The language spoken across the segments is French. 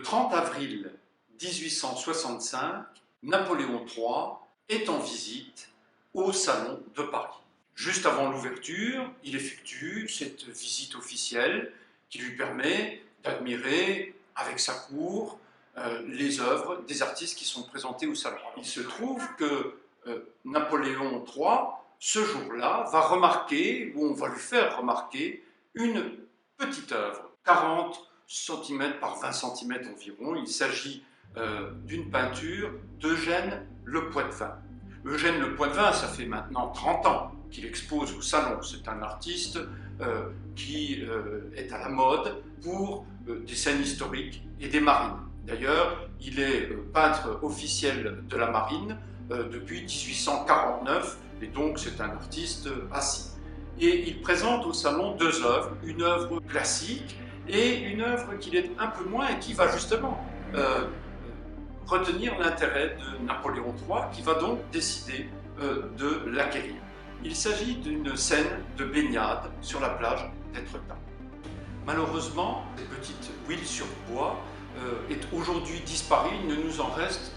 Le 30 avril 1865, Napoléon III est en visite au Salon de Paris. Juste avant l'ouverture, il effectue cette visite officielle qui lui permet d'admirer avec sa cour les œuvres des artistes qui sont présentés au salon. Il se trouve que Napoléon III, ce jour-là, va remarquer, ou on va lui faire remarquer, une petite œuvre, 40 cm par 20 cm environ. Il s'agit d'une peinture d'Eugène Le Poitvin. Eugène Le Poitvin, ça fait maintenant 30 ans qu'il expose au salon. C'est un artiste qui est à la mode pour des scènes historiques et des marines. D'ailleurs, il est peintre officiel de la marine depuis 1849, et donc c'est un artiste assis. Et il présente au salon deux œuvres, une œuvre classique et une œuvre qu'il est un peu moins et qui va justement retenir l'intérêt de Napoléon III, qui va donc décider de l'acquérir. Il s'agit d'une scène de baignade sur la plage d'Étretat. Malheureusement, cette petite huile sur bois est aujourd'hui disparue. Il ne nous en reste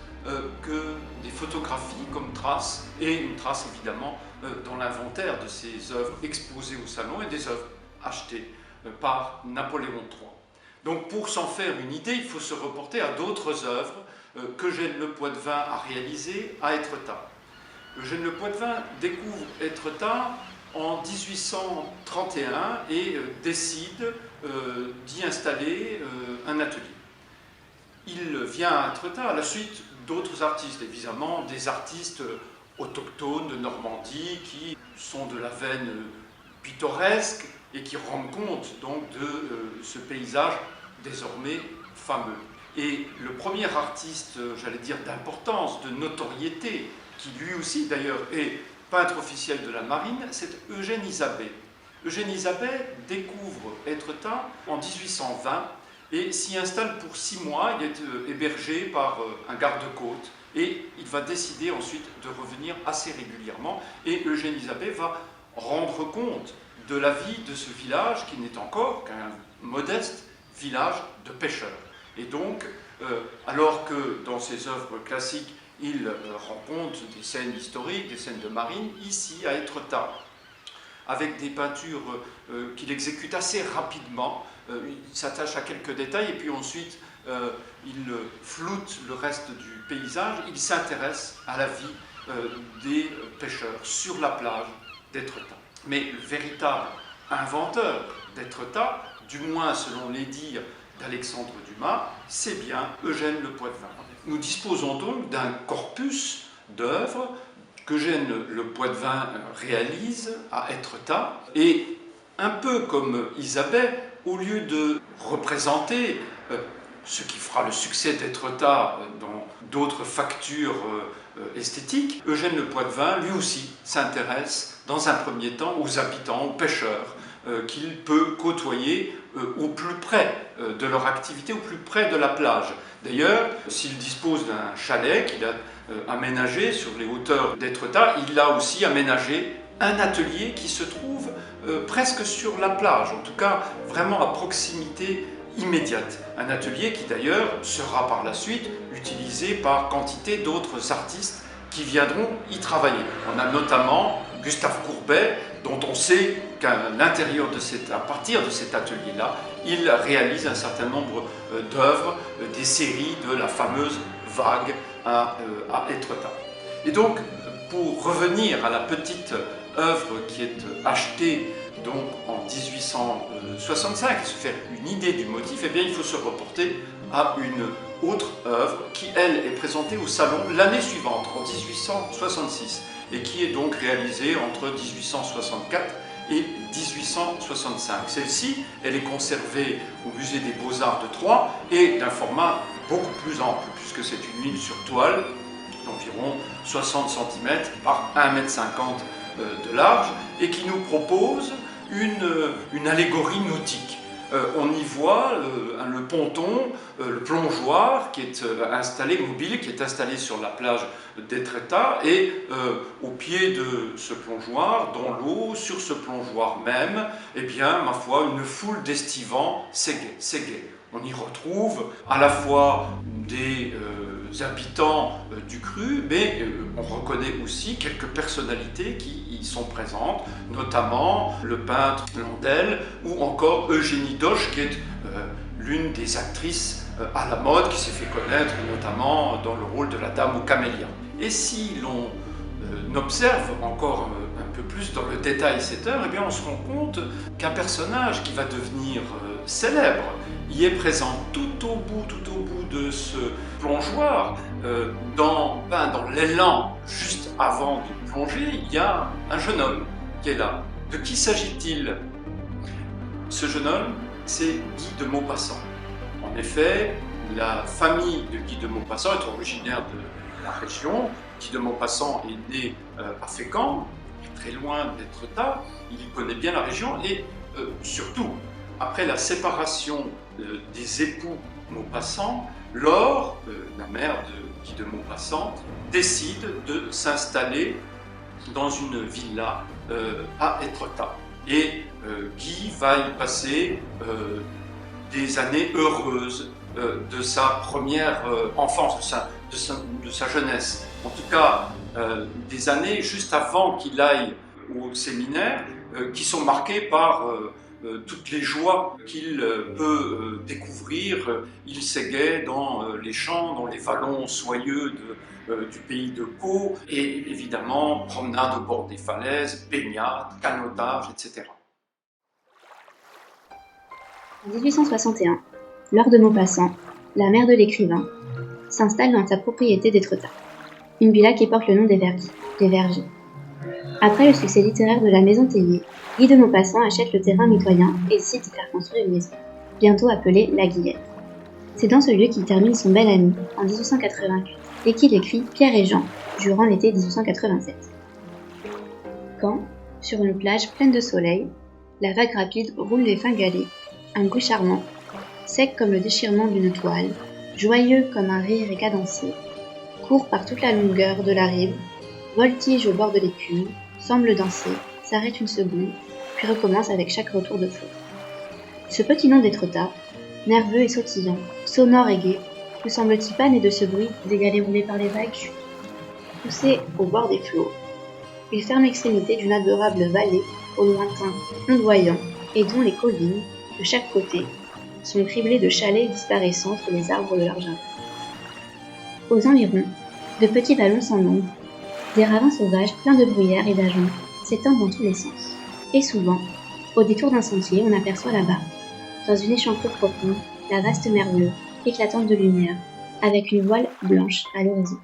que des photographies comme trace, et une trace évidemment dans l'inventaire de ces œuvres exposées au salon et des œuvres achetées par Napoléon III. Donc pour s'en faire une idée, il faut se reporter à d'autres œuvres qu'Eugène Le Poitvin a réalisées à Étretat. Eugène Le Poitvin découvre Étretat en 1831 et décide d'y installer un atelier. Il vient à Étretat à la suite d'autres artistes, évidemment des artistes autochtones de Normandie qui sont de la veine pittoresque et qui rendent compte donc de ce paysage désormais fameux. Et le premier artiste, j'allais dire d'importance, de notoriété, qui lui aussi d'ailleurs est peintre officiel de la marine, c'est Eugène Isabey. Eugène Isabey découvre Étretat en 1820 et s'y installe pour 6 mois. Il est hébergé par un garde-côte et il va décider ensuite de revenir assez régulièrement. Et Eugène Isabey va rendre compte de la vie de ce village qui n'est encore qu'un modeste village de pêcheurs. Et donc, alors que dans ses œuvres classiques, il rend compte des scènes historiques, des scènes de marine, ici à Étretat, avec des peintures qu'il exécute assez rapidement, il s'attache à quelques détails et puis ensuite il floute le reste du paysage, il s'intéresse à la vie des pêcheurs sur la plage d'Étretat. Mais le véritable inventeur d'Étretat, du moins selon les dires d'Alexandre Dumas, c'est bien Eugène Le Poitvin. Nous disposons donc d'un corpus d'œuvres qu'Eugène Le Poitvin réalise à Étretat, et un peu comme Isabey, au lieu de représenter ce qui fera le succès d'Étretat dans d'autres factures esthétiques, Eugène Le Poitvin, lui aussi, s'intéresse dans un premier temps aux habitants, aux pêcheurs, qu'il peut côtoyer au plus près de leur activité, au plus près de la plage. D'ailleurs, s'il dispose d'un chalet qu'il a aménagé sur les hauteurs d'Étretat, il a aussi aménagé un atelier qui se trouve presque sur la plage, en tout cas vraiment à proximité immédiate. Un atelier qui d'ailleurs sera par la suite utilisé par quantité d'autres artistes qui viendront y travailler. On a notamment Gustave Courbet, dont on sait qu'à l'intérieur à partir de cet atelier-là, il réalise un certain nombre d'œuvres, des séries de la fameuse vague à Étretat. Et donc, pour revenir à la petite œuvre qui est achetée donc en 1865 et se faire une idée du motif, eh bien, il faut se reporter à une autre œuvre qui, elle, est présentée au salon l'année suivante, en 1866, et qui est donc réalisée entre 1864 et 1865. Celle-ci, elle est conservée au musée des Beaux-Arts de Troyes et d'un format beaucoup plus ample, puisque c'est une ligne sur toile d'environ 60 cm par 1,50 m de large, et qui nous propose une allégorie nautique. On y voit le ponton, le plongeoir qui est installé, mobile, qui est installé sur la plage d'Étretat, et au pied de ce plongeoir, dans l'eau, sur ce plongeoir même, eh bien, ma foi, une foule d'estivants s'égaie. On y retrouve à la fois des habitants du cru, mais on reconnaît aussi quelques personnalités qui y sont présentes, notamment le peintre Landel ou encore Eugénie Doche, qui est l'une des actrices à la mode, qui s'est fait connaître notamment dans le rôle de la dame aux camélias. Et si l'on observe encore un peu plus dans le détail cette œuvre, eh bien on se rend compte qu'un personnage qui va devenir célèbre y est présent tout au bout de ce plongeoir. Dans l'élan, juste avant de plonger, il y a un jeune homme qui est là. De qui s'agit-il? Ce jeune homme, c'est Guy de Maupassant. En effet, la famille de Guy de Maupassant est originaire de la région. Guy de Maupassant est né à Fécamp, très loin d'Étretat. Il connaît bien la région et surtout, après la séparation des époux Maupassant, Laure, la mère de Guy de Maupassant, décide de s'installer dans une villa à Étretat. Et Guy va y passer des années heureuses de sa première enfance, de sa jeunesse. En tout cas, des années juste avant qu'il aille au séminaire, qui sont marquées par toutes les joies qu'il peut découvrir. Il s'égaie dans les champs, dans les vallons soyeux du pays de Caux, et évidemment, promenade au bord des falaises, baignade, canotage, etc. En 1861, Laure de Maupassant, la mère de l'écrivain, s'installe dans sa propriété d'Étretat, une villa qui porte le nom des Vergers. Après le succès littéraire de la Maison Théier, Guy de Maupassant achète le terrain mitoyen et décide d'y faire construire une maison, bientôt appelée La Guillette. C'est dans ce lieu qu'il termine son bel ami en 1888 et qu'il écrit Pierre et Jean durant l'été 1887. Quand, sur une plage pleine de soleil, la vague rapide roule les fins galets, un bruit charmant, sec comme le déchirement d'une toile, joyeux comme un rire et cadencé, court par toute la longueur de la rive, voltige au bord de l'écume, semble danser, s'arrête une seconde, puis recommence avec chaque retour de flot. Ce petit nom d'Étretat, nerveux et sautillant, sonore et gai, ne semble-t-il pas né de ce bruit des galets roulés par les vagues? Poussé au bord des flots, il ferme l'extrémité d'une adorable vallée au lointain ondoyant et dont les collines, de chaque côté, sont criblées de chalets disparaissant entre les arbres de leur jardin. Aux environs, de petits vallons sans nombre, des ravins sauvages pleins de bruyères et d'ajoncs s'étendent dans tous les sens. Et souvent, au détour d'un sentier, on aperçoit là-bas, dans une échancrure profonde, la vaste mer bleue, éclatante de lumière, avec une voile blanche à l'horizon.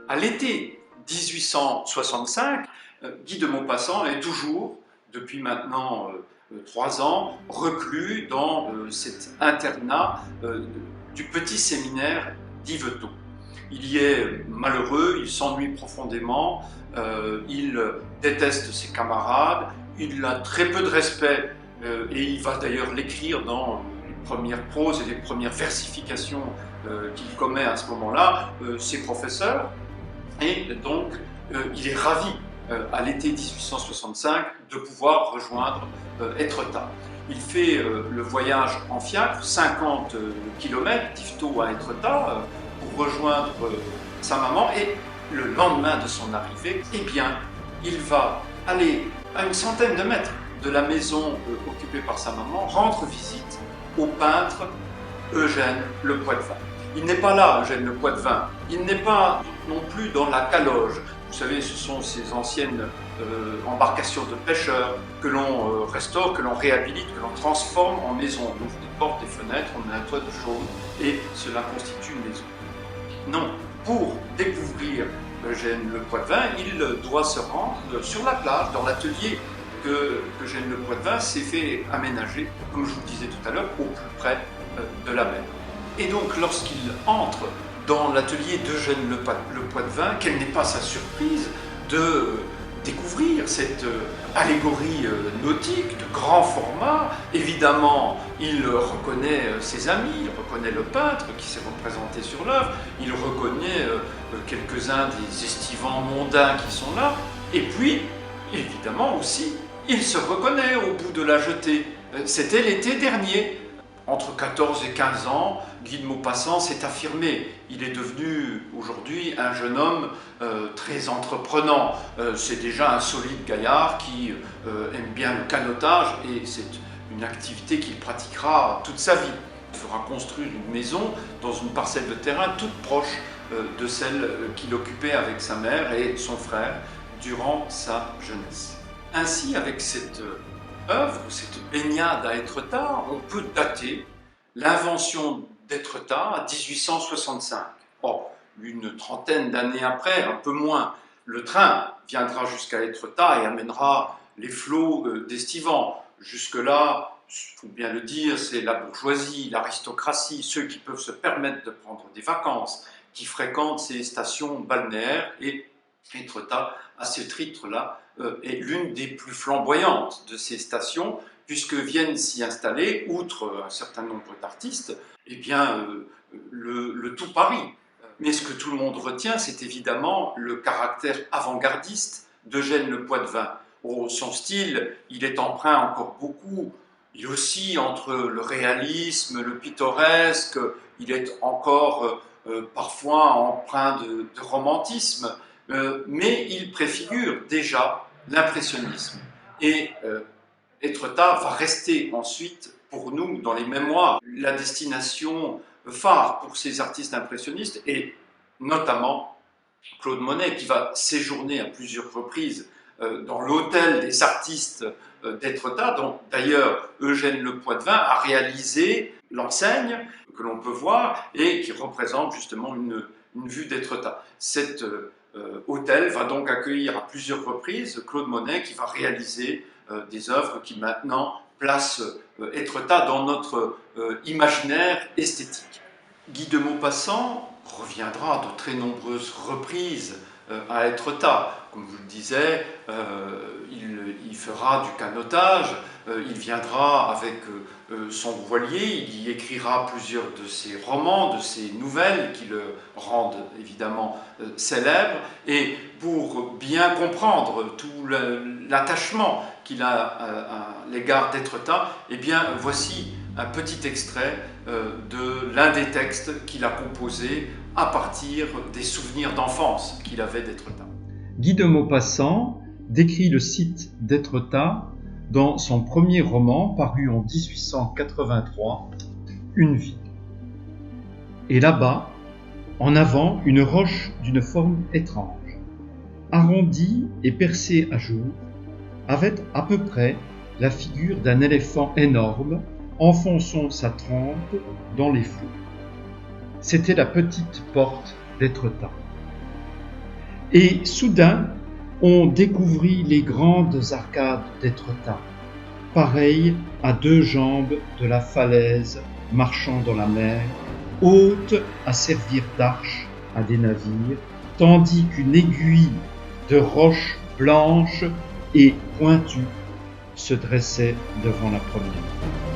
À l'été 1865, Guy de Maupassant est toujours, depuis maintenant 3 ans, reclus dans cet internat du petit séminaire d'Yvetot. Il y est malheureux, il s'ennuie profondément, il déteste ses camarades, il a très peu de respect et il va d'ailleurs l'écrire dans les premières proses et les premières versifications qu'il commet à ce moment-là, ses professeurs. Et donc, il est ravi à l'été 1865 de pouvoir rejoindre Étretat. Il fait le voyage en fiacre, 50 km d'Yvetot à Étretat, pour rejoindre sa maman. Et le lendemain de son arrivée, eh bien, il va aller à une centaine de mètres de la maison occupée par sa maman, rendre visite au peintre Eugène Le Poitvin. Il n'est pas là, Eugène Le Poitvin. Il n'est pas non plus dans la caloge. Vous savez, ce sont ces anciennes embarcations de pêcheurs que l'on restaure, que l'on réhabilite, que l'on transforme en maison. On ouvre des portes, des fenêtres, on met un toit de chaume et cela constitue une maison. Non, pour découvrir Eugène Le Poitvin, il doit se rendre sur la plage, dans l'atelier que Eugène Le Poitvin s'est fait aménager, comme je vous le disais tout à l'heure, au plus près de la mer. Et donc, lorsqu'il entre dans l'atelier d'Eugène Le Poitvin, quelle n'est pas sa surprise de découvrir cette allégorie nautique de grand format. Évidemment, il reconnaît ses amis, il reconnaît le peintre qui s'est représenté sur l'œuvre, il reconnaît quelques-uns des estivants mondains qui sont là, et puis, évidemment aussi, Il se reconnaît au bout de la jetée. C'était l'été dernier. Entre 14 et 15 ans, Guy de Maupassant s'est affirmé. Il est devenu aujourd'hui un jeune homme très entreprenant. C'est déjà un solide gaillard qui aime bien le canotage et c'est une activité qu'il pratiquera toute sa vie. Il fera construire une maison dans une parcelle de terrain toute proche de celle qu'il occupait avec sa mère et son frère durant sa jeunesse. Ainsi, avec cette œuvre, cette baignade à Étretat, on peut dater l'invention d'Étretat à 1865. Or, une trentaine d'années après, un peu moins, le train viendra jusqu'à Étretat et amènera les flots d'Estivant. Jusque-là, il faut bien le dire, c'est la bourgeoisie, l'aristocratie, ceux qui peuvent se permettre de prendre des vacances, qui fréquentent ces stations balnéaires, et Étretat, à ce titre-là, est l'une des plus flamboyantes de ces stations, puisque viennent s'y installer, outre un certain nombre d'artistes, eh bien, le tout Paris. Mais ce que tout le monde retient, c'est évidemment le caractère avant-gardiste d'Eugène Le Poittevin. Son style, il est empreint encore beaucoup, il oscille entre le réalisme, le pittoresque, il est encore parfois empreint de romantisme, mais il préfigure déjà l'impressionnisme. Et Étretat va rester ensuite, pour nous, dans les mémoires, la destination phare pour ces artistes impressionnistes, et notamment Claude Monet, qui va séjourner à plusieurs reprises dans l'hôtel des artistes d'Étretat, dont d'ailleurs Eugène Le Poittevin a réalisé l'enseigne que l'on peut voir et qui représente justement une vue d'Étretat. Cet hôtel va donc accueillir à plusieurs reprises Claude Monet, qui va réaliser des œuvres qui maintenant placent Étretat dans notre imaginaire esthétique. Guy de Maupassant reviendra de très nombreuses reprises à Étretat. Comme je vous le disais, il fera du canotage, il viendra avec son voilier, il y écrira plusieurs de ses romans, de ses nouvelles qui le rendent évidemment célèbre. Et pour bien comprendre tout l'attachement qu'il a à l'égard d'Étretat, eh bien voici un petit extrait de l'un des textes qu'il a composé à partir des souvenirs d'enfance qu'il avait d'Étretat. Guy de Maupassant décrit le site d'Étretat dans son premier roman paru en 1883, Une vie. Et là-bas, en avant, une roche d'une forme étrange, arrondie et percée à jour, avait à peu près la figure d'un éléphant énorme enfonçant sa trempe dans les flots. C'était la petite porte d'Étretat. Et soudain, on découvrit les grandes arcades d'Étretat, pareilles à deux jambes de la falaise marchant dans la mer, hautes à servir d'arches à des navires, tandis qu'une aiguille de roches blanches et pointue se dressait devant la première.